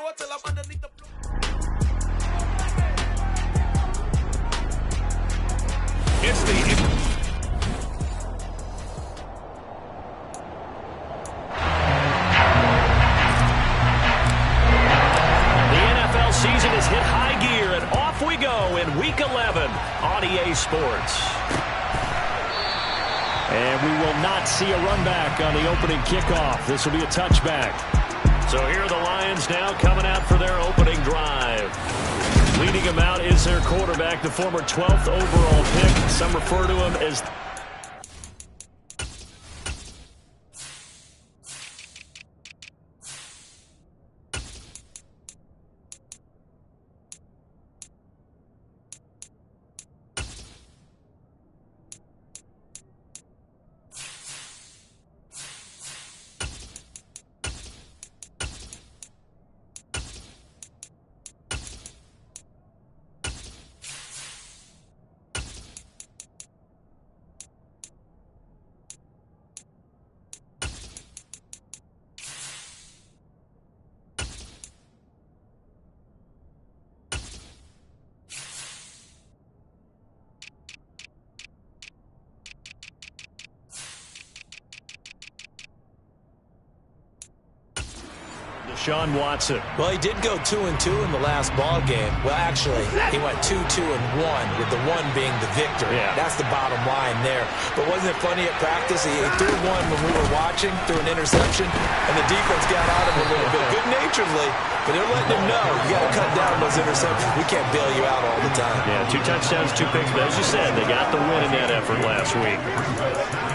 It's the NFL season has hit high gear, and off we go in Week 11 on EA Sports. And we will not see a run back on the opening kickoff. This will be a touchback. So here are the Lions now coming out for their opening drive. Leading them out is their quarterback, the former 12th overall pick. Some refer to him as... Sean Watson. Well, he did go 2-2 in the last ball game. Well, actually, he went 2-2-1, with the one being the victory. Yeah. That's the bottom line there. But wasn't it funny at practice? He threw one when we were watching, threw an interception, and the defense got on him a little bit, good-naturedly. But they're letting him know, you got to cut down those interceptions. We can't bail you out all the time. Yeah, 2 touchdowns, 2 picks. But as you said, they got the win in that effort last week.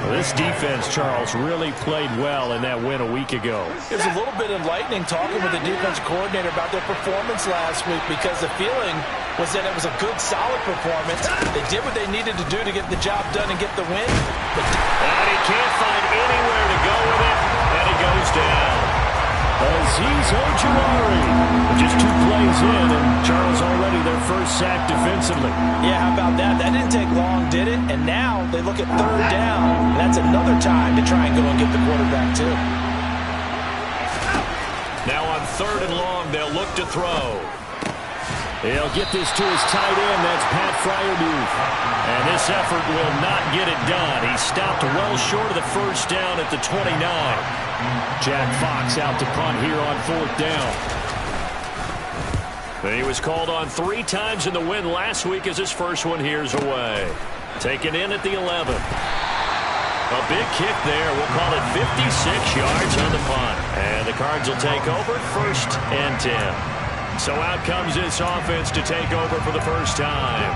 Well, this defense, Charles, really played well in that win a week ago. It was a little bit enlightening talking with the defense coordinator about their performance last week, because the feeling was that it was a good, solid performance. They did what they needed to do to get the job done and get the win. And he can't find anywhere to go with it, and he goes down. Azeez Ojulari. Just 2 plays in, and Charles already their first sack defensively. Yeah, how about that? That didn't take long, did it? And now they look at 3rd down. That's another time to try and go and get the quarterback, too. Now on 3rd and long, they'll look to throw. He'll get this to his tight end. That's Pat Fryermuth. And this effort will not get it done. He stopped well short of the first down at the 29. Jack Fox out to punt here on 4th down. But he was called on 3 times in the win last week, as his first one here's away. Taken in at the 11. A big kick there. We'll call it 56 yards on the punt. And the Cards will take over 1st and 10. So out comes this offense to take over for the first time.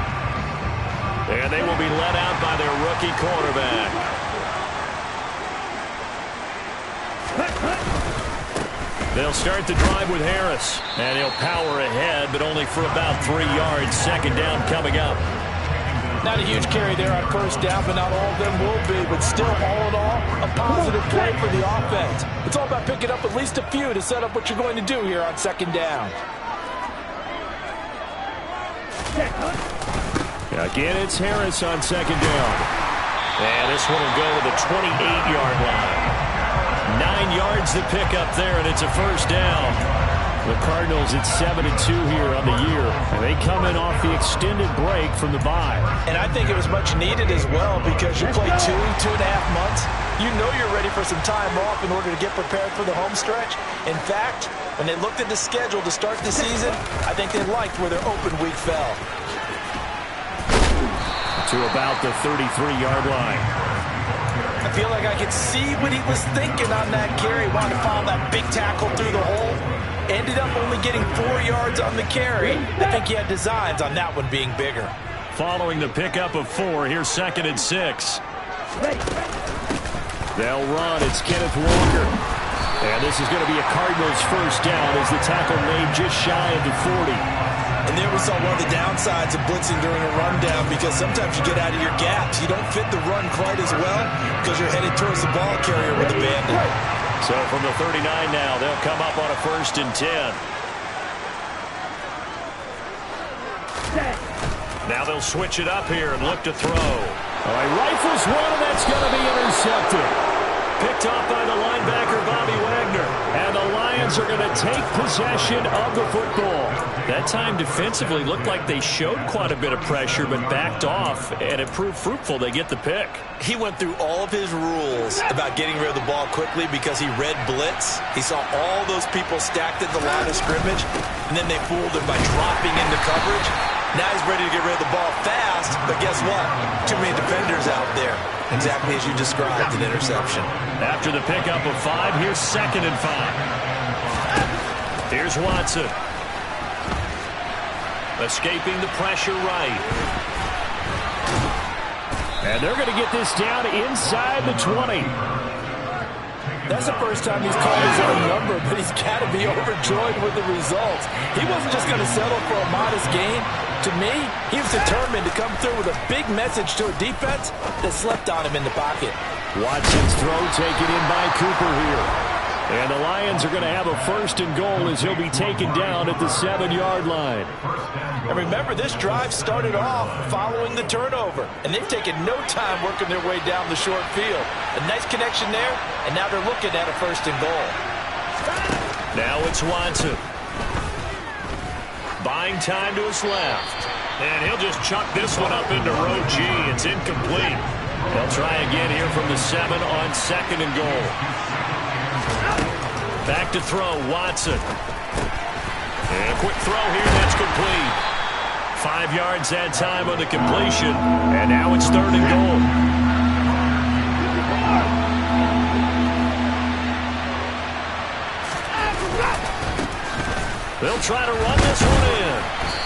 And they will be led out by their rookie quarterback. They'll start the drive with Harris. And he'll power ahead, but only for about 3 yards. 2nd down coming up. Not a huge carry there on 1st down, but not all of them will be. But still, all in all, a positive play for the offense. It's all about picking up at least a few to set up what you're going to do here on 2nd down. Again, it's Harris on 2nd down. And this one will go to the 28-yard line. 9 yards to pick up there, and it's a 1st down. The Cardinals at 7-2 here on the year, and they come in off the extended break from the bye. And I think it was much needed as well, because you play 2.5 months. You know you're ready for some time off in order to get prepared for the home stretch. In fact, when they looked at the schedule to start the season, I think they liked where their open week fell. To about the 33-yard line. I feel like I could see what he was thinking on that carry. Wanted to follow that big tackle through the hole. Ended up only getting 4 yards on the carry. I think he had designs on that one being bigger. Following the pickup of 4, here's 2nd and 6. They'll run. It's Kenneth Walker. And this is going to be a Cardinals 1st down as the tackle made just shy of the 40. And there we saw one of the downsides of blitzing during a rundown, because sometimes you get out of your gaps. You don't fit the run quite as well because you're headed towards the ball carrier with the bandit. So from the 39 now, they'll come up on a 1st and 10. Now they'll switch it up here and look to throw. All right, rifles one, and that's going to be intercepted. Picked off by the linebacker, Bobby Wagner. And the Lions Lions are going to take possession of the football. That time defensively looked like they showed quite a bit of pressure but backed off, and it proved fruitful. They get the pick. He went through all of his rules about getting rid of the ball quickly because he read blitz. He saw all those people stacked at the line of scrimmage, and then they fooled him by dropping into coverage. Now he's ready to get rid of the ball fast, but guess what? Too many defenders out there. Exactly as you described, an interception. After the pickup of 5, here's 2nd and 5. Here's Watson. Escaping the pressure right. And they're going to get this down inside the 20. That's the first time he's called his own number, but he's got to be overjoyed with the results. He wasn't just going to settle for a modest gain. To me, he was determined to come through with a big message to a defense that slept on him in the pocket. Watson's throw taken in by Cooper here. And the Lions are going to have a 1st and goal as he'll be taken down at the 7-yard line. And remember, this drive started off following the turnover, and they've taken no time working their way down the short field. A nice connection there, and now they're looking at a 1st and goal. Now it's Watson. Buying time to his left. And he'll just chuck this one up into row G. It's incomplete. They'll try again here from the 7 on 2nd and goal. Back to throw, Watson. And a quick throw here, that's complete. 5 yards that time on the completion. And now it's 3rd and goal. They'll try to run this one in.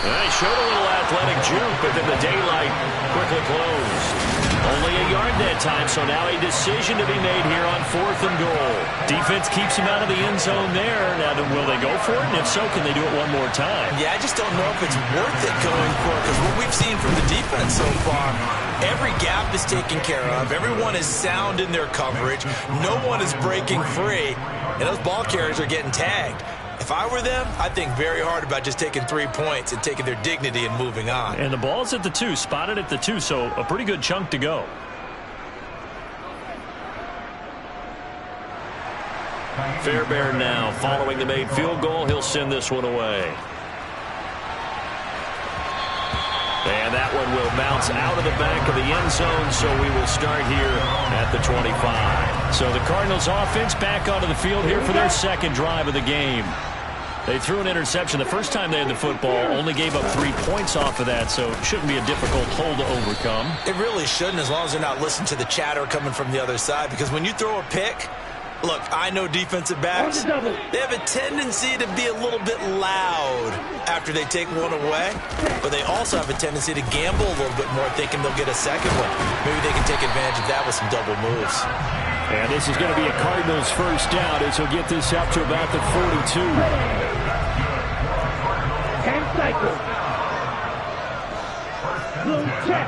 They showed a little athletic juke, but then the daylight quickly closed. Only a yard that time, so now a decision to be made here on 4th and goal. Defense keeps him out of the end zone there. Now, will they go for it? And if so, can they do it one more time? Yeah, I just don't know if it's worth it going for it, because what we've seen from the defense so far, every gap is taken care of. Everyone is sound in their coverage. No one is breaking free, and those ball carriers are getting tagged. If I were them, I'd think very hard about just taking 3 points and taking their dignity and moving on. And the ball's at the 2, spotted at the 2, so a pretty good chunk to go. Fairbairn now following the made field goal. He'll send this one away. And that one will bounce out of the back of the end zone, so we will start here at the 25. So the Cardinals offense back onto the field here for their 2nd drive of the game. They threw an interception the first time they had the football, only gave up 3 points off of that, so it shouldn't be a difficult hole to overcome. It really shouldn't, as long as they're not listening to the chatter coming from the other side, because when you throw a pick, look, I know defensive backs, they have a tendency to be a little bit loud after they take one away, but they also have a tendency to gamble a little bit more, thinking they'll get a second one. Maybe they can take advantage of that with some double moves. And this is going to be a Cardinals 1st down as he'll get this up to about the 42. 10 cycles. Blue check.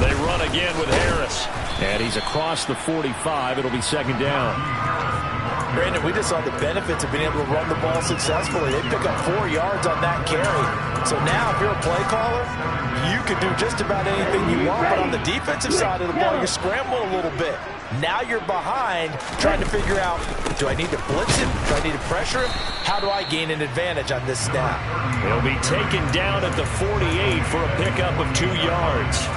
They run again with Harris. And he's across the 45. It'll be 2nd down. Brandon, we just saw the benefits of being able to run the ball successfully. They pick up 4 yards on that carry. So now if you're a play caller, you can do just about anything you want. But on the defensive side of the ball, you scramble a little bit. Now you're behind trying to figure out, do I need to blitz him? Do I need to pressure him? How do I gain an advantage on this snap? He'll be taken down at the 48 for a pickup of 2 yards.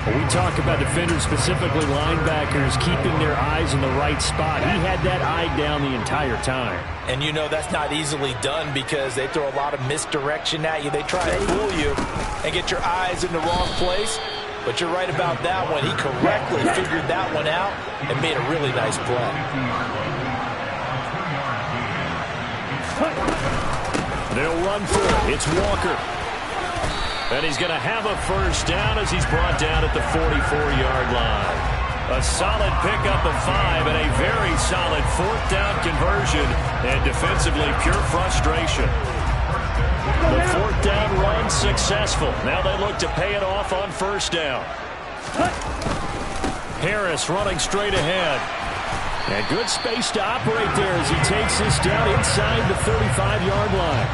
We talk about defenders, specifically linebackers, keeping their eyes in the right spot. He had that eye down the entire time. And you know that's not easily done because they throw a lot of misdirection at you. They try to fool you and get your eyes in the wrong place. But you're right about that one. He correctly figured that one out and made a really nice play. They'll run for it. It's Walker. And he's going to have a 1st down as he's brought down at the 44-yard line. A solid pickup of 5 and a very solid 4th down conversion. And defensively, pure frustration. The 4th down run successful. Now they look to pay it off on 1st down. Harris running straight ahead. And good space to operate there as he takes this down inside the 35-yard line.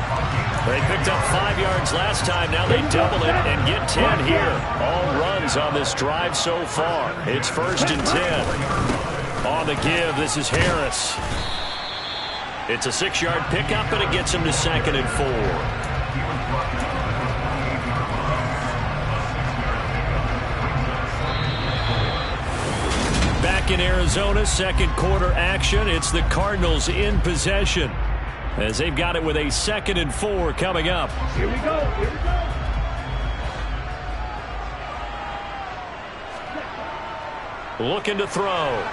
They picked up 5 yards last time. Now they double it and get 10 here. All runs on this drive so far. It's 1st and 10. On the give, this is Harris. It's a 6-yard pickup, and it gets him to 2nd and 4. Back in Arizona, second quarter action. It's the Cardinals in possession as they've got it with a 2nd and 4 coming up. Here we go. Here we go. Looking to throw.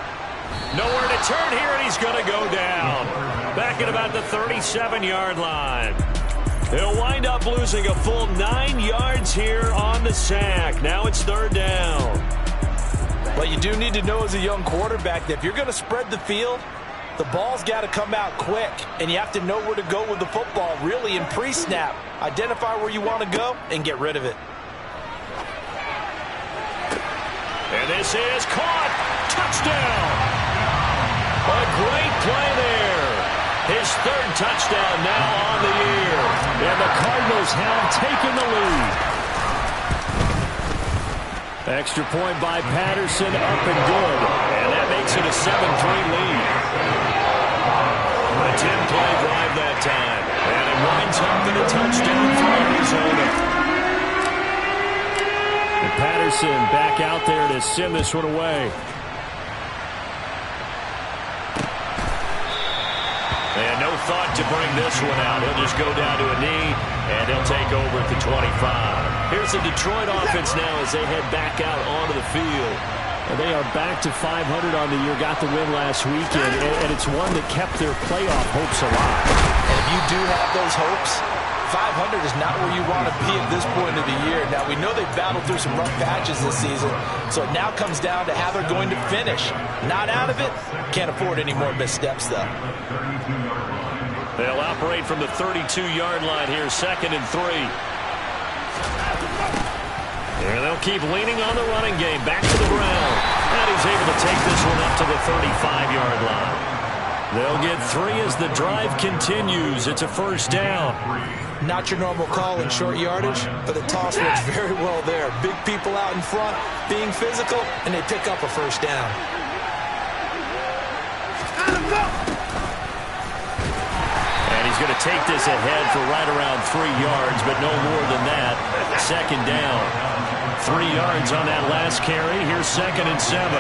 Nowhere to turn here, and he's going to go down. Back at about the 37-yard line. He'll wind up losing a full 9 yards here on the sack. Now it's 3rd down. But you do need to know as a young quarterback that if you're going to spread the field, the ball's got to come out quick, and you have to know where to go with the football really in pre-snap. Identify where you want to go and get rid of it. And this is caught. Touchdown. A great play there. His 3rd touchdown now on the year. And the Cardinals have taken the lead. Extra point by Patterson, up and good. And that makes it a 7-3 lead. A 10-play drive that time. And it winds up in a touchdown for Arizona. And Patterson back out there to send this one away. And no thought to bring this one out. He'll just go down to a knee, and he'll take over at the 25. Here's the Detroit offense now as they head back out onto the field. And they are back to 500 on the year, got the win last weekend, and it's one that kept their playoff hopes alive. And if you do have those hopes, 500 is not where you want to be at this point of the year. Now, we know they've battled through some rough patches this season, so it now comes down to how they're going to finish. Not out of it. Can't afford any more missteps, though. They'll operate from the 32-yard line here, 2nd and 3. And they'll keep leaning on the running game. Back to the ground. And he's able to take this one up to the 35-yard line. They'll get 3 as the drive continues. It's a 1st down. Not your normal call in short yardage, but the toss works very well there. Big people out in front, being physical, and they pick up a 1st down. And he's going to take this ahead for right around 3 yards, but no more than that. 2nd down. 3 yards on that last carry. Here's 2nd and 7.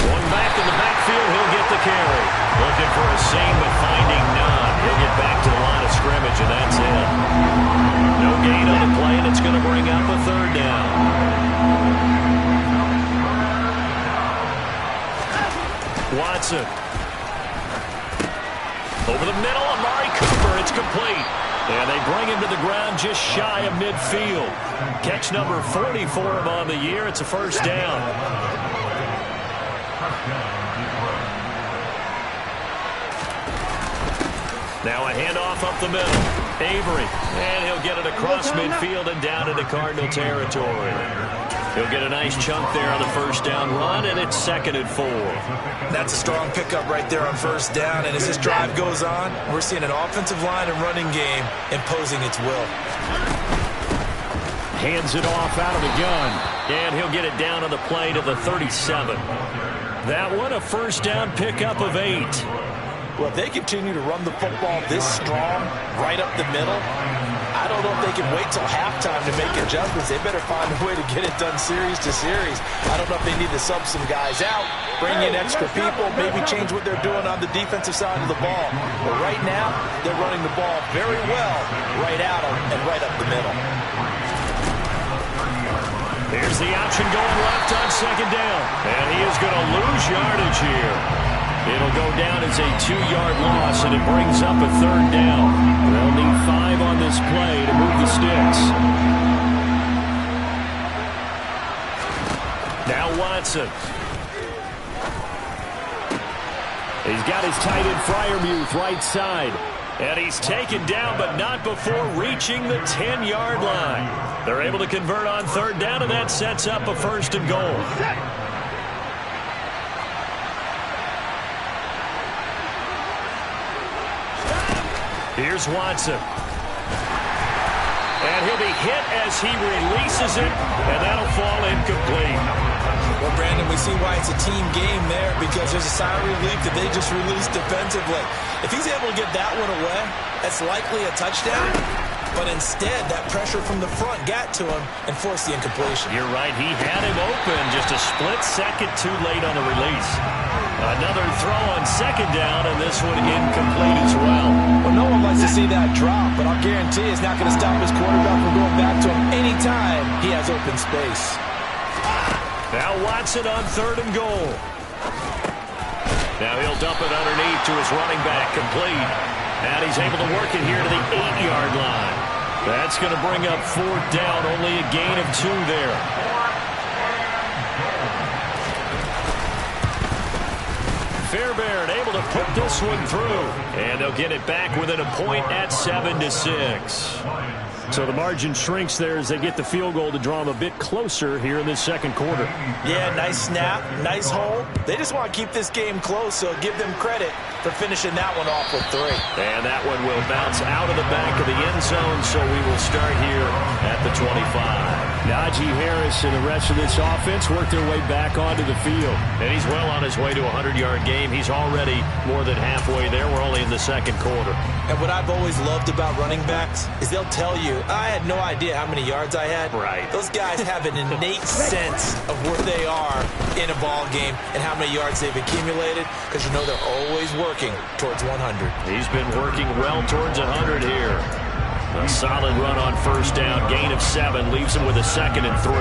Going back in the backfield, he'll get the carry. Looking for a seam, but finding none. He'll get back to the line of scrimmage, and that's it. No gain on the play, and it's going to bring up a 3rd down. Watson. Over the middle, Amari Cooper. It's complete. And they bring him to the ground just shy of midfield. Catch number 40 for him on the year. It's a 1st down. Now a handoff up the middle. Avery. And he'll get it across midfield and down into Cardinal territory. He'll get a nice chunk there on the 1st down run, and it's 2nd and 4. That's a strong pickup right there on 1st down, and as this drive goes on, we're seeing an offensive line and running game imposing its will. Hands it off out of the gun, and he'll get it down on the play to the 37. That one a 1st down pickup of 8. Well, if they continue to run the football this strong, right up the middle, I don't know if they can wait till halftime to make adjustments. They better find a way to get it done series to series. I don't know if they need to sub some guys out, bring in extra people, maybe change what they're doing on the defensive side of the ball. But right now, they're running the ball very well right out and right up the middle. Here's the option going left on 2nd down. And he is going to lose yardage here. It'll go down as a 2-yard loss, and it brings up a 3rd down. They'll need 5 on this play to move the sticks. Now Watson. He's got his tight end Freiermuth right side. And he's taken down, but not before reaching the 10-yard line. They're able to convert on 3rd down, and that sets up a 1st and goal. Here's Watson. And he'll be hit as he releases it, and that'll fall incomplete. Well, Brandon, we see why it's a team game there, because there's a sigh of relief that they just released defensively. If he's able to get that one away, that's likely a touchdown. But instead, that pressure from the front got to him and forced the incompletion. You're right. He had him open just a split second too late on the release. Another throw on second down, and this one incomplete as well. Well, no one likes to see that drop, but I'll guarantee it's not going to stop his quarterback from going back to him anytime he has open space. Now Watson on 3rd and goal. Now he'll dump it underneath to his running back, complete. And he's able to work it here to the 8-yard line. That's going to bring up 4th down, only a gain of 2 there. Fairbairn able to put this one through. And they'll get it back within a point at 7-6. So the margin shrinks there as they get the field goal to draw them a bit closer here in this second quarter. Yeah, nice snap, nice hole. They just want to keep this game close, so give them credit for finishing that one off with 3. And that one will bounce out of the back of the end zone, so we will start here at the 25. Najee Harris and the rest of this offense work their way back onto the field. And he's well on his way to a 100-yard game. He's already more than halfway there. We're only in the second quarter. And what I've always loved about running backs is they'll tell you, I had no idea how many yards I had. Right. Those guys have an innate sense of where they are in a ball game and how many yards they've accumulated, because you know they're always working towards 100. He's been working well towards 100 here. A solid run on 1st down. Gain of 7 leaves him with a 2nd and 3.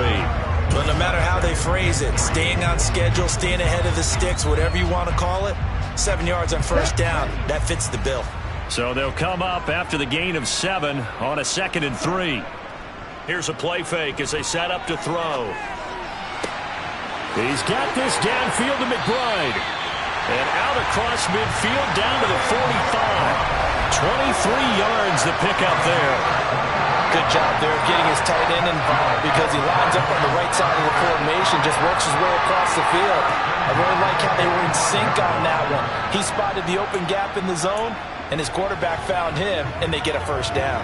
But no matter how they phrase it, staying on schedule, staying ahead of the sticks, whatever you want to call it, 7 yards on 1st down, that fits the bill. So they'll come up after the gain of 7 on a 2nd and 3. Here's a play fake as they set up to throw. He's got this downfield to McBride. And out across midfield down to the 45. 23 yards the pickup there. Good job there of getting his tight end involved, because he lines up on the right side of the formation, just works his way across the field. I really like how they were in sync on that one. He spotted the open gap in the zone, and his quarterback found him, and they get a 1st down.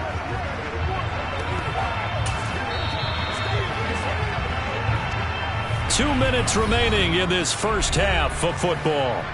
Two minutes remaining in this first half of football.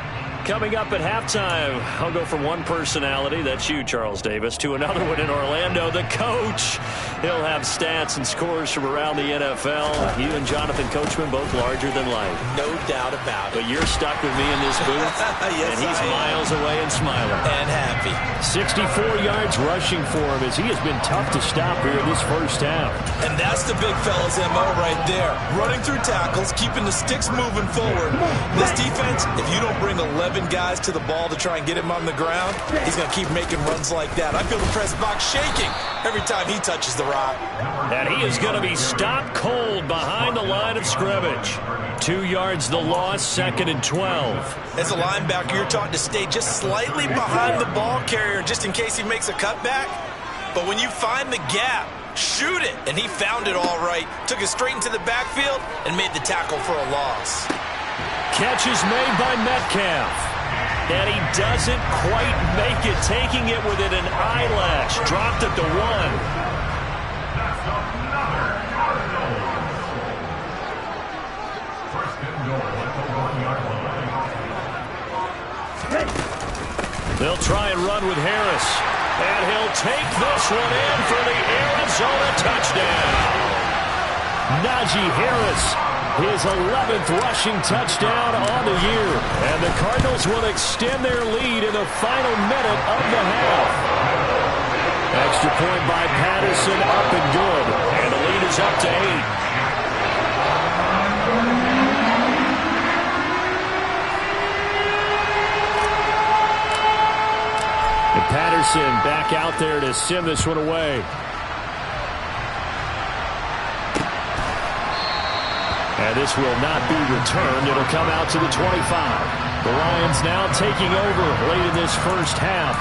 Coming up at halftime, I'll go from one personality, that's you, Charles Davis, to another one in Orlando, the coach. He'll have stats and scores from around the NFL. You and Jonathan Coachman both larger than life. No doubt about it. But you're stuck with me in this booth, yes, and he's miles away and smiling. And happy. 64 yards rushing for him as he has been tough to stop here in this first half. And that's the big fella's MO right there. Running through tackles, keeping the sticks moving forward. This defense, if you don't bring 11 guys to the ball to try and get him on the ground, he's going to keep making runs like that. I feel the press box shaking every time he touches the rock. And he is going to be stopped cold behind the line of scrimmage. 2 yards the loss, 2nd and 12. As a linebacker, you're taught to stay just slightly behind the ball carrier just in case he makes a cutback. But when you find the gap, shoot it. And he found it all right. Took it straight into the backfield and made the tackle for a loss. Catch is made by Metcalf. And he doesn't quite make it, taking it within an eyelash. Dropped it to 1. They'll try and run with Harris. And he'll take this one in for the Arizona touchdown. Najee Harris, his 11th rushing touchdown on the year. And the Cardinals will extend their lead in the final minute of the half. Extra point by Patterson, up and good. And the lead is up to 8. And Patterson back out there to send this one away. And this will not be returned. It'll come out to the 25. The Lions now taking over late in this first half.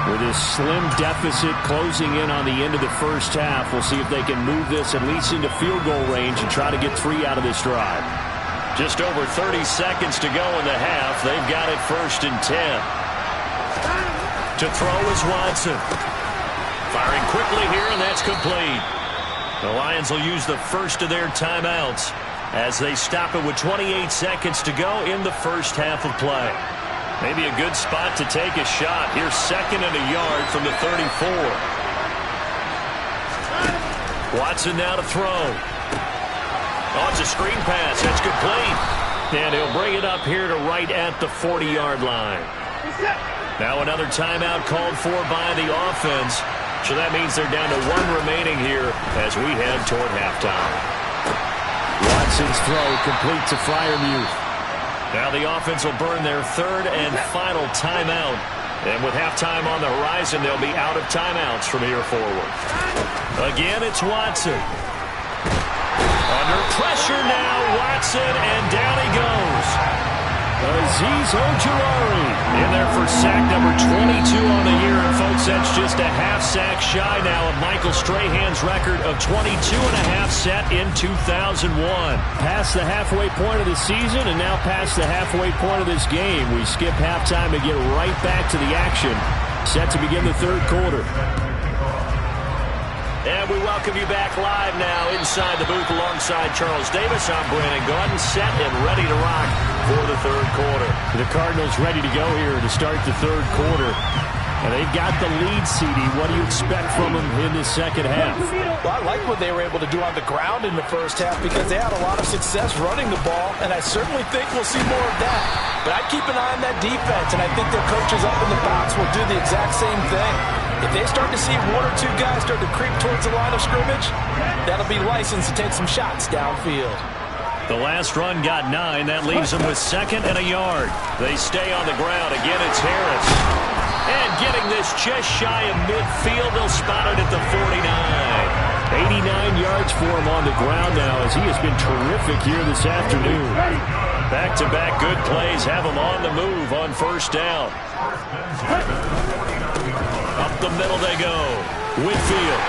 With this slim deficit closing in on the end of the first half, we'll see if they can move this at least into field goal range and try to get 3 out of this drive. Just over 30 seconds to go in the half. They've got it 1st and 10. To throw is Watson. Firing quickly here, and that's complete. The Lions will use the first of their timeouts. as they stop it with 28 seconds to go in the first half of play. Maybe a good spot to take a shot. Here's 2nd and a yard from the 34. Watson now to throw. Oh, it's a screen pass. That's complete. And he'll bring it up here to right at the 40-yard line. Now another timeout called for by the offense. So that means they're down to 1 remaining here as we head toward halftime. Watson's throw complete to Freiermuth. Now the offense will burn their 3rd and final timeout. And with halftime on the horizon, they'll be out of timeouts from here forward. Again, it's Watson. Under pressure now, Watson, and down he goes. Azeez Ojulari in there for sack number 22 on the year. And, folks, that's just a half sack shy now of Michael Strahan's record of 22 and a half set in 2001. Past the halfway point of the season and now past the halfway point of this game. We skip halftime to get right back to the action. Set to begin the 3rd quarter. And we welcome you back live now inside the booth alongside Charles Davis. I'm Brandon Gaudin, set and ready to rock for the 3rd quarter. The Cardinals ready to go here to start the 3rd quarter. And they've got the lead, CD. What do you expect from them in the 2nd half? Well, I like what they were able to do on the ground in the 1st half because they had a lot of success running the ball, and I certainly think we'll see more of that. But I keep an eye on that defense, and I think their coaches up in the box will do the exact same thing. If they start to see 1 or 2 guys start to creep towards the line of scrimmage, that'll be licensed to take some shots downfield. The last run got 9. That leaves them with 2nd and a yard. They stay on the ground. Again, it's Harris. And getting this just shy of midfield, they'll spot it at the 49. 89 yards for him on the ground now as he has been terrific here this afternoon. Back-to-back good plays have him on the move on 1st down. Up the middle they go. Whitfield.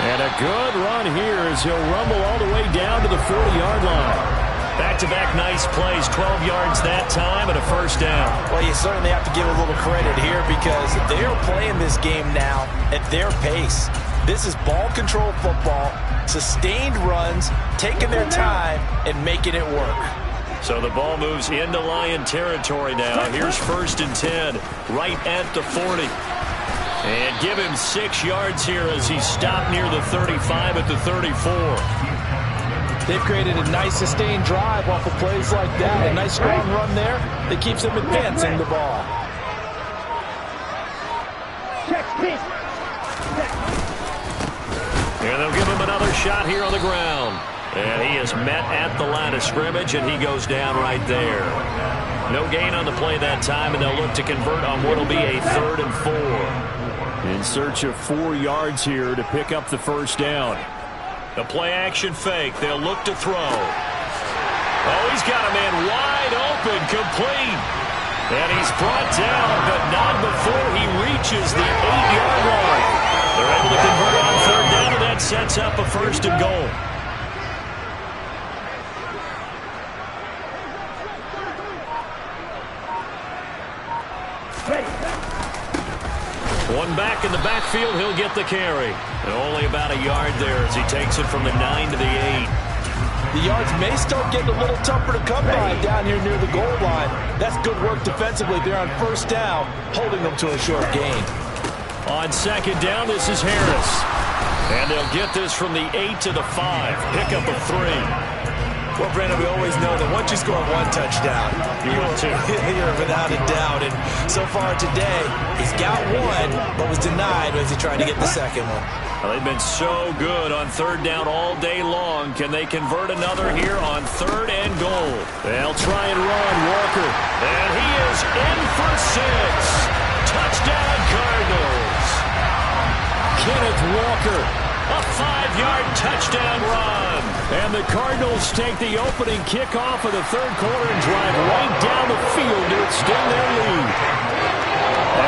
And a good run here as he'll rumble all the way down to the 40-yard line. Back-to-back nice plays, 12 yards that time and a 1st down. Well, you certainly have to give a little credit here because they're playing this game now at their pace. This is ball control football, sustained runs, taking their time and making it work. So the ball moves into Lion territory now. Here's 1st and 10, right at the 40. And give him 6 yards here as he stopped near the 35 at the 34. They've created a nice sustained drive off of plays like that. A nice strong run there that keeps them advancing the ball. And they'll give him another shot here on the ground. And he is met at the line of scrimmage, and he goes down right there. No gain on the play that time, and they'll look to convert on what will be a 3rd and 4. In search of 4 yards here to pick up the 1st down. The play-action fake. They'll look to throw. Oh, he's got a man wide open, complete. And he's brought down, but not before he reaches the 8-yard line. They're able to convert on 3rd down, and that sets up a 1st and goal. One back in the backfield, he'll get the carry. And only about a yard there as he takes it from the 9 to the 8. The yards may start getting a little tougher to come by down here near the goal line. That's good work defensively there on 1st down, holding them to a short gain. On 2nd down, this is Harris. And they'll get this from the 8 to the 5. Pick up of 3. Well, Brandon, we always know that once you score 1 touchdown, you're without a doubt. And so far today, he's got 1, but was denied as he tried to get the 2nd one. Well, they've been so good on 3rd down all day long. Can they convert another here on 3rd and goal? They'll try and run Walker. And he is in for 6. Touchdown, Cardinals. Kenneth Walker. A 5-yard touchdown run. And the Cardinals take the opening kickoff of the 3rd quarter and drive right down the field to extend their lead.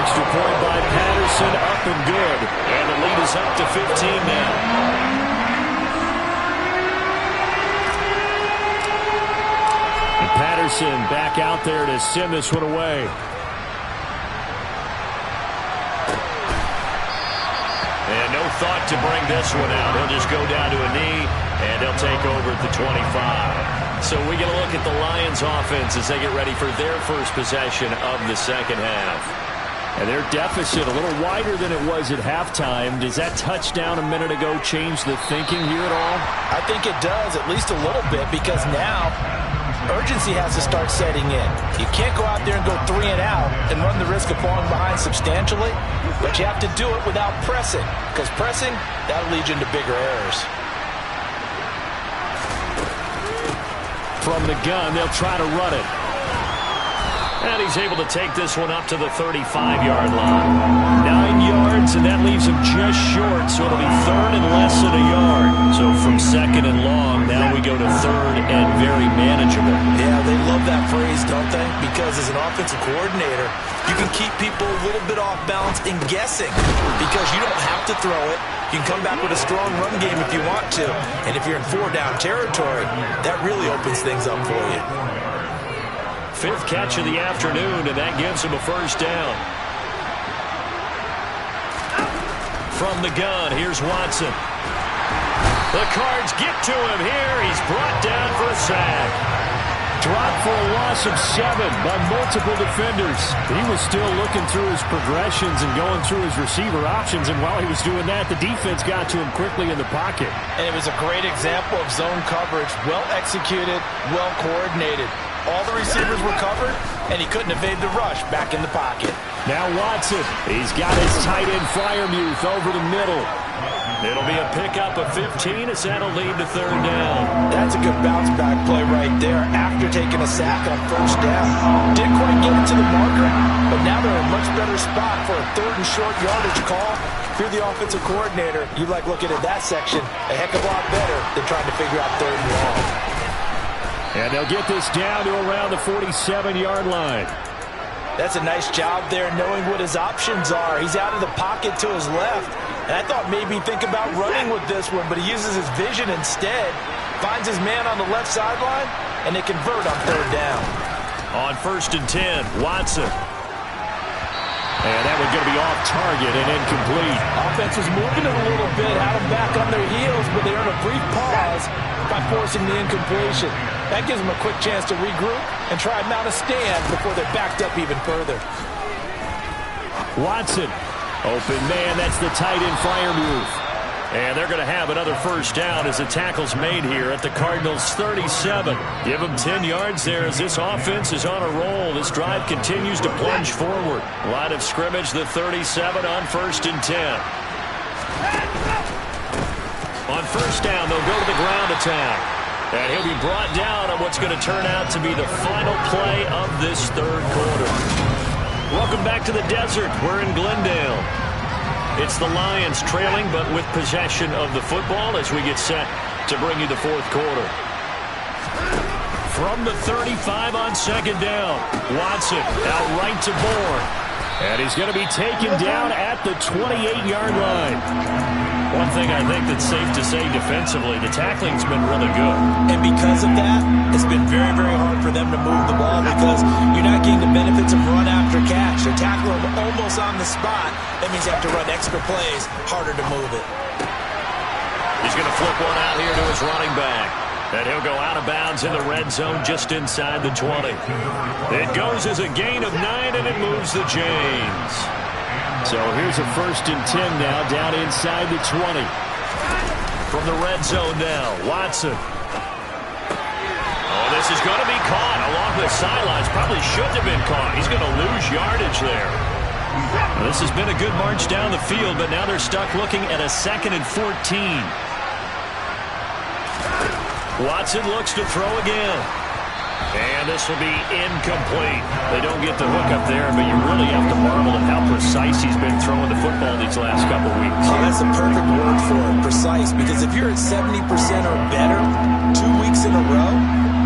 Extra point by Patterson, up and good. And the lead is up to 15 now. And Patterson back out there to send this one away. And no thought to bring this one out. He'll just go down to a knee And they'll take over at the 25. So we get a look at the Lions offense as they get ready for their first possession of the second half. And their deficit a little wider than it was at halftime. Does that touchdown a minute ago change the thinking here at all? I think it does, at least a little bit, because now urgency has to start setting in. You can't go out there and go 3 and out and run the risk of falling behind substantially, but you have to do it without pressing, because pressing, that'll lead you into bigger errors. From the gun, they'll try to run it. And he's able to take this one up to the 35-yard line. 9 yards, and that leaves him just short, so it'll be third and less than a yard. So from second and long, now we go to third and very manageable. Yeah, they love that phrase, don't they? Because as an offensive coordinator, you can keep people a little bit off balance and guessing because you don't have to throw it. You can come back with a strong run game if you want to. And if you're in 4-down territory, that really opens things up for you. 5th catch of the afternoon, and that gives him a first down. From the gun, here's Watson. The Cards get to him here. He's brought down for a sack. Dropped for a loss of 7 by multiple defenders. He was still looking through his progressions and going through his receiver options, and while he was doing that, the defense got to him quickly in the pocket. And it was a great example of zone coverage, well executed, well coordinated. All the receivers were covered, and he couldn't evade the rush back in the pocket. Now Watson, he's got his tight end Freiermuth over the middle. It'll be a pickup of 15 as that'll lead to third down. That's a good bounce-back play right there after taking a sack on first down. Didn't quite get it to the marker, but now they're in a much better spot for a third and short yardage call. If you're the offensive coordinator, you like looking at that section a heck of a lot better than trying to figure out third and long. And they'll get this down to around the 47-yard line. That's a nice job there knowing what his options are. He's out of the pocket to his left. And I thought maybe he'd think about running with this one, but he uses his vision instead. Finds his man on the left sideline, and they convert on third down. On 1st and 10, Watson. And that one's going to be off target and incomplete. Offense was moving it a little bit, had them back on their heels, but they earned a brief pause by forcing the incompletion. That gives them a quick chance to regroup and try and mount a stand before they're backed up even further. Watson, open man, that's the tight end Freiermuth. And they're going to have another first down as the tackle's made here at the Cardinals' 37. Give them 10 yards there as this offense is on a roll. This drive continues to plunge forward. Line of scrimmage, the 37 on 1st and 10. On first down, they'll go to the ground attack. And he'll be brought down on what's going to turn out to be the final play of this third quarter. Welcome back to the desert. We're in Glendale. It's the Lions trailing, but with possession of the football as we get set to bring you the fourth quarter. From the 35 on second down, Watson out right to Bourne. And he's going to be taken down at the 28-yard line. One thing I think that's safe to say defensively, the tackling's been really good. And because of that, it's been very, very hard for them to move the ball because you're not getting the benefits of run after catch. They're tackling them almost on the spot. That means you have to run extra plays, harder to move it. He's going to flip one out here to his running back. And he'll go out of bounds in the red zone just inside the 20. It goes as a gain of 9, and it moves the chains. So here's a 1st and 10 now, down inside the 20. From the red zone now, Watson. Oh, this is going to be caught along the sidelines. Probably shouldn't have been caught. He's going to lose yardage there. Well, this has been a good march down the field, but now they're stuck looking at a 2nd and 14. Watson looks to throw again. And this will be incomplete. They don't get the hook up there, but you really have to marvel at how precise he's been throwing the football these last couple weeks. Oh, that's a perfect word for it, precise, because if you're at 70% or better 2 weeks in a row,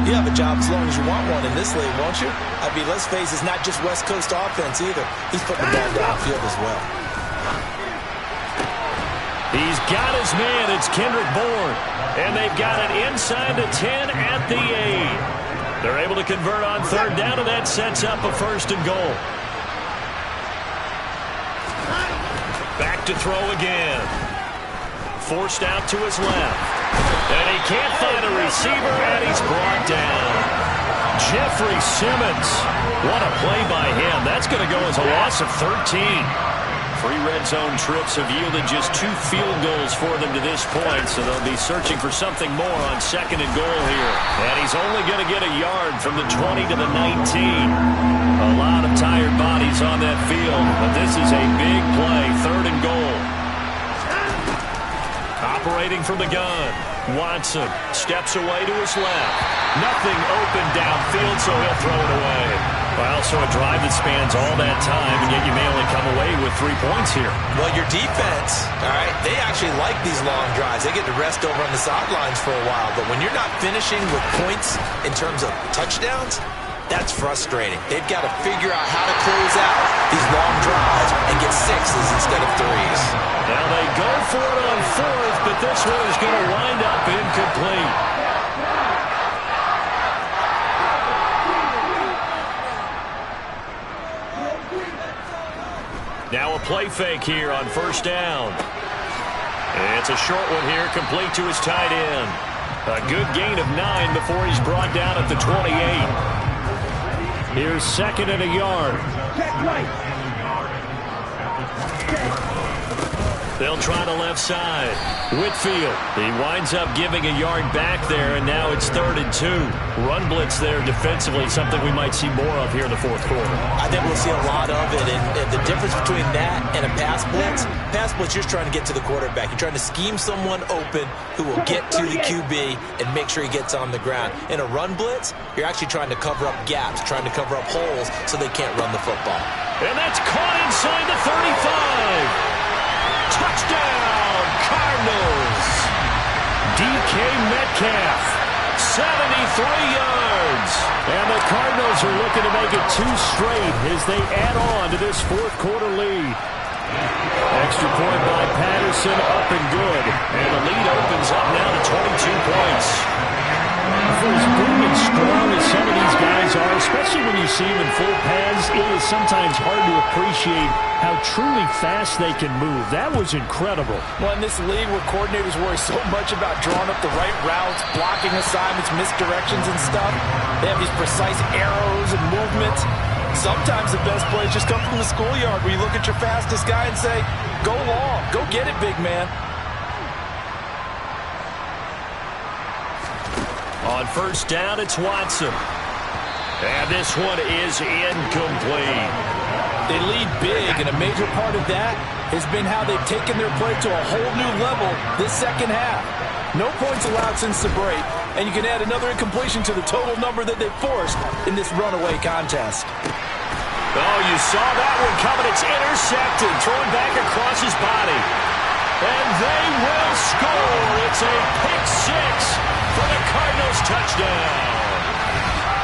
you have a job as long as you want one in this league, won't you? I mean, let's face it, it's not just West Coast offense either. He's putting the ball downfield as well. He's got his man. It's Kendrick Bourne. And they've got it inside the 10 at the 8. They're able to convert on third down, and that sets up a 1st and goal. Back to throw again. Forced out to his left. And he can't find a receiver, and he's brought down. Jeffrey Simmons. What a play by him. That's going to go as a loss of 13. 3 red zone trips have yielded just 2 field goals for them to this point, so they'll be searching for something more on 2nd and goal here. And he's only going to get a yard from the 20 to the 19. A lot of tired bodies on that field, but this is a big play, 3rd and goal. Operating from the gun, Watson steps away to his left. Nothing open downfield, so he'll throw it away. Well, so a drive that spans all that time, and yet you may only come away with 3 points here. Well, your defense, all right, they actually like these long drives. They get to rest over on the sidelines for a while. But when you're not finishing with points in terms of touchdowns, that's frustrating. They've got to figure out how to close out these long drives and get 6s instead of 3s. Now they go for it on 4th, but this one is going to wind up incomplete. Now a play fake here on 1st down. It's a short one here, complete to his tight end. A good gain of 9 before he's brought down at the 28. Here's 2nd and a yard. They'll try the left side. Whitfield, he winds up giving a yard back there, and now it's 3rd and 2. Run blitz there defensively, something we might see more of here in the 4th quarter. I think we'll see a lot of it, and the difference between that and a pass blitz, you're just trying to get to the quarterback. You're trying to scheme someone open who will get to the QB and make sure he gets on the ground. In a run blitz, you're actually trying to cover up gaps, trying to cover up holes so they can't run the football. And that's caught inside the 35. Touchdown, Cardinals. DK Metcalf, 73 yards. And the Cardinals are looking to make it 2 straight as they add on to this 4th quarter lead. Extra point by Patterson, up and good. And the lead opens up now to 22 points. For as big and strong as some of these guys are, especially when you see them in full pads, it is sometimes hard to appreciate how truly fast they can move. That was incredible. Well, in this league where coordinators worry so much about drawing up the right routes, blocking assignments, misdirections and stuff, they have these precise arrows and movements. Sometimes the best plays just come from the schoolyard where you look at your fastest guy and say, go long, go get it, big man. On 1st down, it's Watson. And this one is incomplete. They lead big, and a major part of that has been how they've taken their play to a whole new level this 2nd half. No points allowed since the break, and you can add another incompletion to the total number that they forced in this runaway contest. Oh, you saw that one coming. It's intercepted, thrown back across his body. And they will score. It's a pick 6 for the Cardinals touchdown.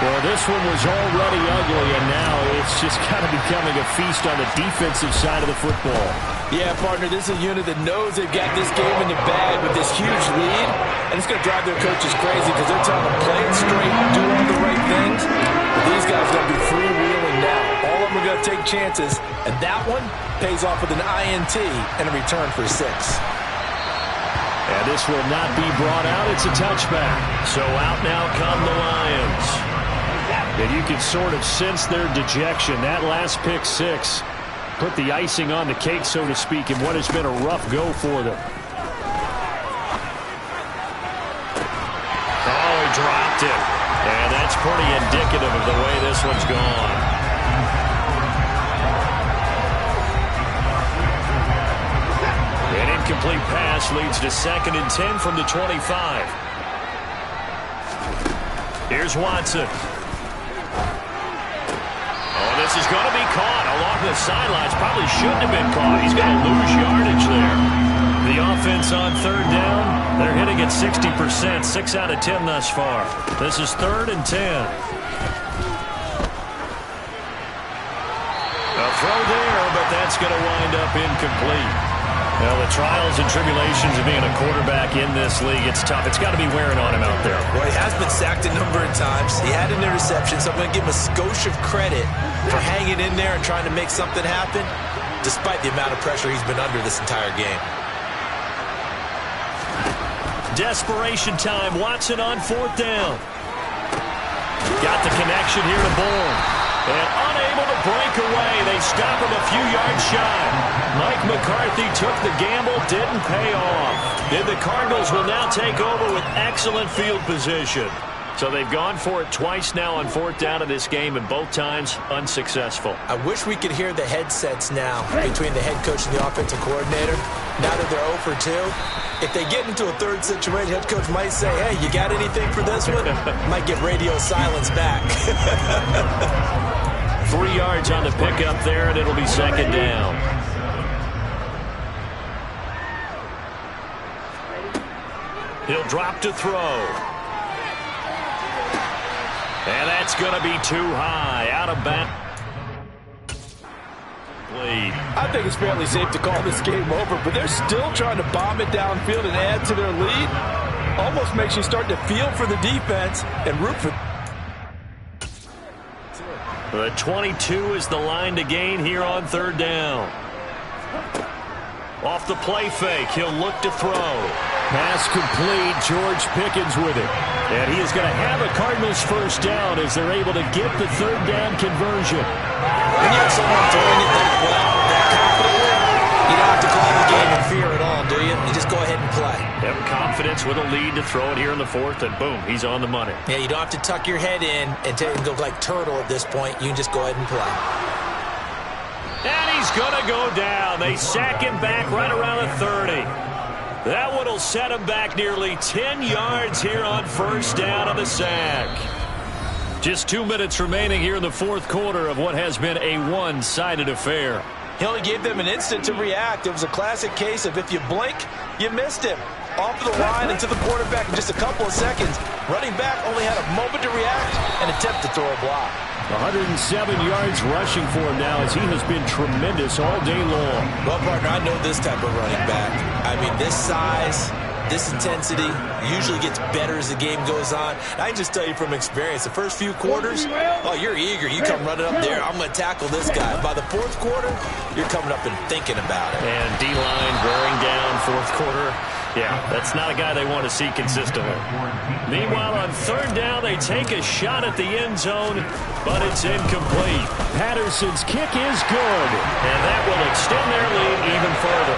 Well, this one was already ugly, and now it's just kind of becoming a feast on the defensive side of the football. Yeah, partner, this is a unit that knows they've got this game in the bag with this huge lead, and it's going to drive their coaches crazy because they're telling them play it straight, do all the right things. But these guys are going to be freewheeling now. All of them are going to take chances, and that one pays off with an INT and a return for 6. And this will not be brought out. It's a touchback. So out now come the Lions. And you can sort of sense their dejection. That last pick 6 put the icing on the cake, so to speak, in what has been a rough go for them. Oh, he dropped it. And that's pretty indicative of the way this one's gone. An incomplete pass leads to 2nd and 10 from the 25. Here's Watson. Oh, this is going to be caught along the sidelines. Probably shouldn't have been caught. He's going to lose yardage there. The offense on 3rd down, they're hitting at 60%, 6 out of 10 thus far. This is 3rd and 10. A throw there, but that's going to wind up incomplete. Well, the trials and tribulations of being a quarterback in this league, it's tough. It's got to be wearing on him out there. Well, he has been sacked a number of times. He had an interception, so I'm going to give him a skosh of credit for hanging in there and trying to make something happen, despite the amount of pressure he's been under this entire game. Desperation time. Watson on 4th down. Got the connection here to Bourne. And unable to break away. They stop him a few yards shy. Mike McCarthy took the gamble, didn't pay off. And the Cardinals will now take over with excellent field position. So they've gone for it twice now on 4th down of this game, and both times unsuccessful. I wish we could hear the headsets now between the head coach and the offensive coordinator. Now that they're 0 for 2, if they get into a third situation, head coach might say, hey, you got anything for this one? Might get radio silence back. 3 yards on the pickup there, and it'll be 2nd down. He'll drop to throw. And that's going to be too high. Out of bounds. I think it's fairly safe to call this game over, but they're still trying to bomb it downfield and add to their lead. Almost makes you start to feel for the defense and root for. The 22 is the line to gain here on 3rd down. Off the play fake, he'll look to throw. Pass complete, George Pickens with it. And he is going to have a Cardinals 1st down as they're able to get the 3rd down conversion. When you have someone throwing it that well, that confidently, you don't have to call the game in fear at all, do you? You just go ahead and play. Have confidence with a lead to throw it here in the 4th, and boom, he's on the money. Yeah, you don't have to tuck your head in and go like turtle at this point. You can just go ahead and play. And he's going to go down. They sack him back right around the 30. That one will set him back nearly 10 yards here on 1st down on the sack. Just 2 minutes remaining here in the 4th quarter of what has been a one-sided affair. He only gave them an instant to react. It was a classic case of if you blink, you missed him. Off of the line and to the quarterback in just a couple of seconds. Running back only had a moment to react and attempt to throw a block. 107 yards rushing for him now as he has been tremendous all day long. Well, partner, I know this type of running back. I mean, this size, this intensity usually gets better as the game goes on. I can just tell you from experience, the first few quarters, oh, you're eager. You come running up there, I'm going to tackle this guy. By the 4th quarter, you're coming up and thinking about it. And D-line wearing down 4th quarter. Yeah, that's not a guy they want to see consistently. Meanwhile, on 3rd down, they take a shot at the end zone, but it's incomplete. Patterson's kick is good. And that will extend their lead even further.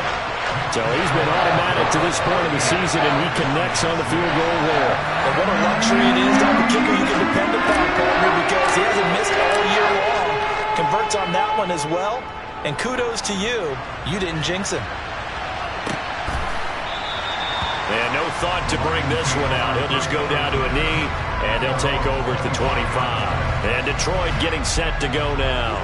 So he's been automatic to this point of the season, and he connects on the field goal there. And what a luxury it is to have a kicker you can depend upon, partner, because he hasn't missed all year long. Converts on that one as well. And kudos to you. You didn't jinx him. And no thought to bring this one out. He'll just go down to a knee, and they'll take over at the 25. And Detroit getting set to go now.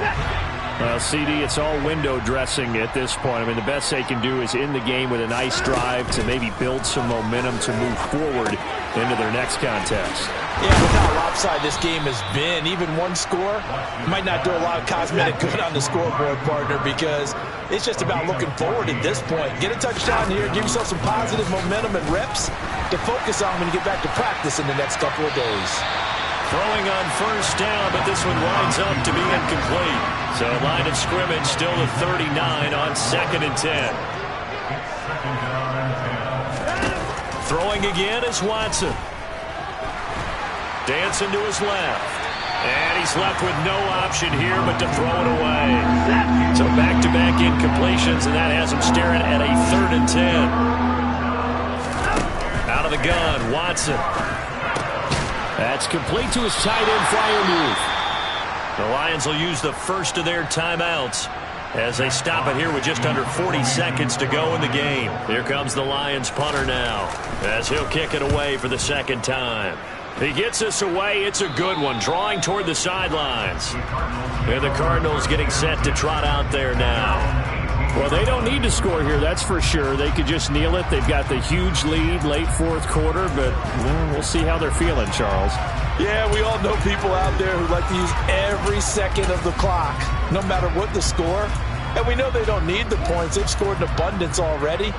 Well, CD, it's all window dressing at this point. I mean, the best they can do is end the game with a nice drive to maybe build some momentum to move forward into their next contest. Yeah, with how lopsided this game has been, even one score might not do a lot of cosmetic good on the scoreboard, partner, because it's just about looking forward at this point. Get a touchdown here, give yourself some positive momentum and reps to focus on when you get back to practice in the next couple of days. Throwing on 1st down, but this one winds up to be incomplete. So line of scrimmage still at 39 on 2nd and 10. Throwing again is Watson. Dancing to his left. And he's left with no option here but to throw it away. So back-to-back incompletions, and that has him staring at a 3rd and 10. Out of the gun, Watson. That's complete to his tight end flyer move. The Lions will use the first of their timeouts as they stop it here with just under 40 seconds to go in the game. Here comes the Lions punter now as he'll kick it away for the 2nd time. He gets this away. It's a good one, drawing toward the sidelines. And the Cardinals getting set to trot out there now. Well, they don't need to score here, that's for sure. They could just kneel it. They've got the huge lead late 4th quarter, but we'll see how they're feeling, Charles. Yeah, we all know people out there who like to use every second of the clock, no matter what the score. And we know they don't need the points. They've scored in abundance already.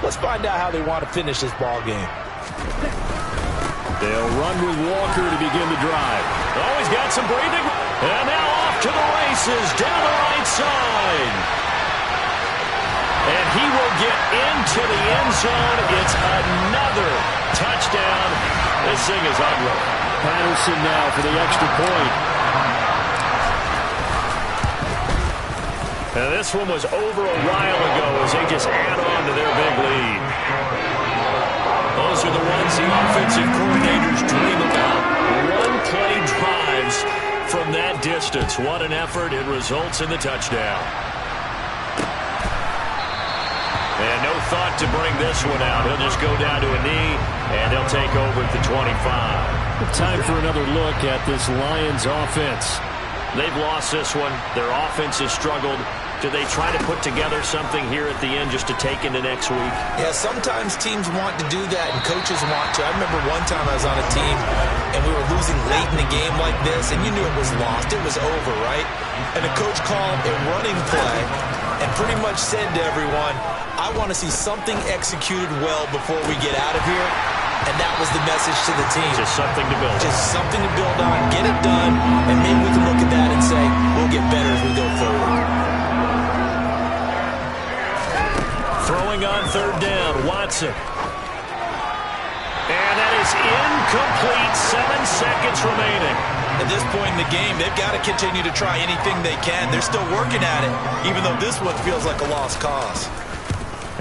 Let's find out how they want to finish this ball game. They'll run with Walker to begin the drive. Oh, he's got some breathing. And now off to the races down the right side. And he will get into the end zone. It's another touchdown. This thing is ugly. Patterson now for the extra point. And this one was over a while ago as they just add on to their big lead. Those are the ones the offensive coordinators dream about. One-play drives from that distance. What an effort. It results in the touchdown. And no thought to bring this one out. He'll just go down to a knee, and they'll take over at the 25. Time for another look at this Lions offense. They've lost this one. Their offense has struggled. Do they try to put together something here at the end just to take into next week? Yeah, sometimes teams want to do that, and coaches want to. I remember one time I was on a team, and we were losing late in the game like this, and you knew it was lost. It was over, right? And the coach called a running play and pretty much said to everyone, I want to see something executed well before we get out of here. And that was the message to the team. Just something to build on. Just something to build on, get it done, and maybe we can look at that and say, we'll get better as we go forward. Throwing on third down, Watson. And that is incomplete. 7 seconds remaining. At this point in the game, they've got to continue to try anything they can. They're still working at it, even though this one feels like a lost cause.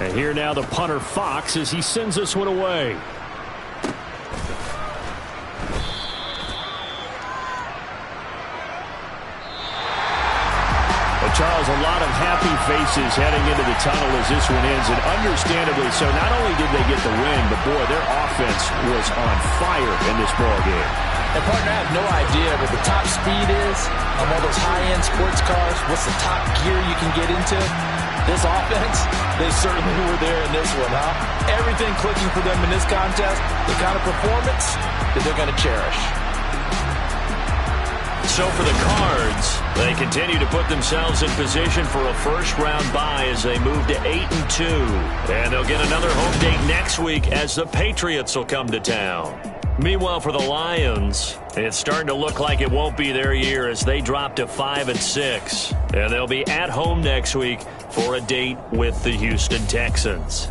And here now the punter, Fox, as he sends this one away. Charles, a lot of happy faces heading into the tunnel as this one ends, and understandably so. Not only did they get the win, but, boy, their offense was on fire in this ballgame. And, partner, I have no idea what the top speed is of all those high-end sports cars. What's the top gear you can get into? This offense, they certainly were there in this one, huh? Everything clicking for them in this contest, the kind of performance that they're going to cherish. So for the Cards, they continue to put themselves in position for a first-round bye as they move to 8-2. And they'll get another home date next week as the Patriots will come to town. Meanwhile, for the Lions, it's starting to look like it won't be their year as they drop to 5-6. And they'll be at home next week for a date with the Houston Texans.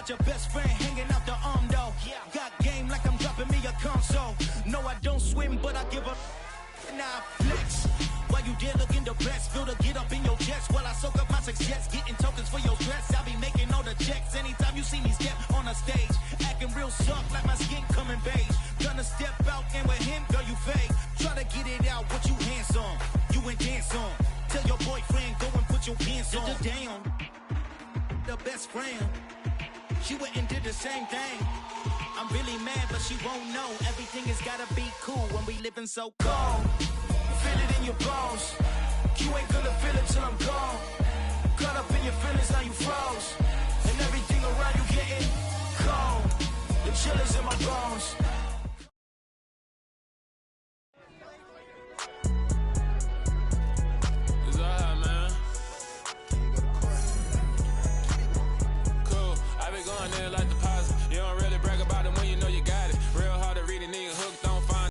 Your best friend hanging out the arm though. Got game like I'm dropping me a console. No, I don't swim, but I give a now flex. While you there looking depressed, feel to get up in your chest while I soak up my success, getting tokens for your stress. I'll be making all the checks anytime you see me step on a stage, acting real soft like my skin coming beige. Gonna step out and with him, girl, you fake. Try to get it out, what you handsome, you ain't dance on. Tell your boyfriend go and put your pants on. Down, the best friend. She went and did the same thing. I'm really mad, but she won't know. Everything has gotta be cool when we living so cold. Feel it in your bones. You ain't gonna feel it till I'm gone. Caught up in your feelings, now you froze.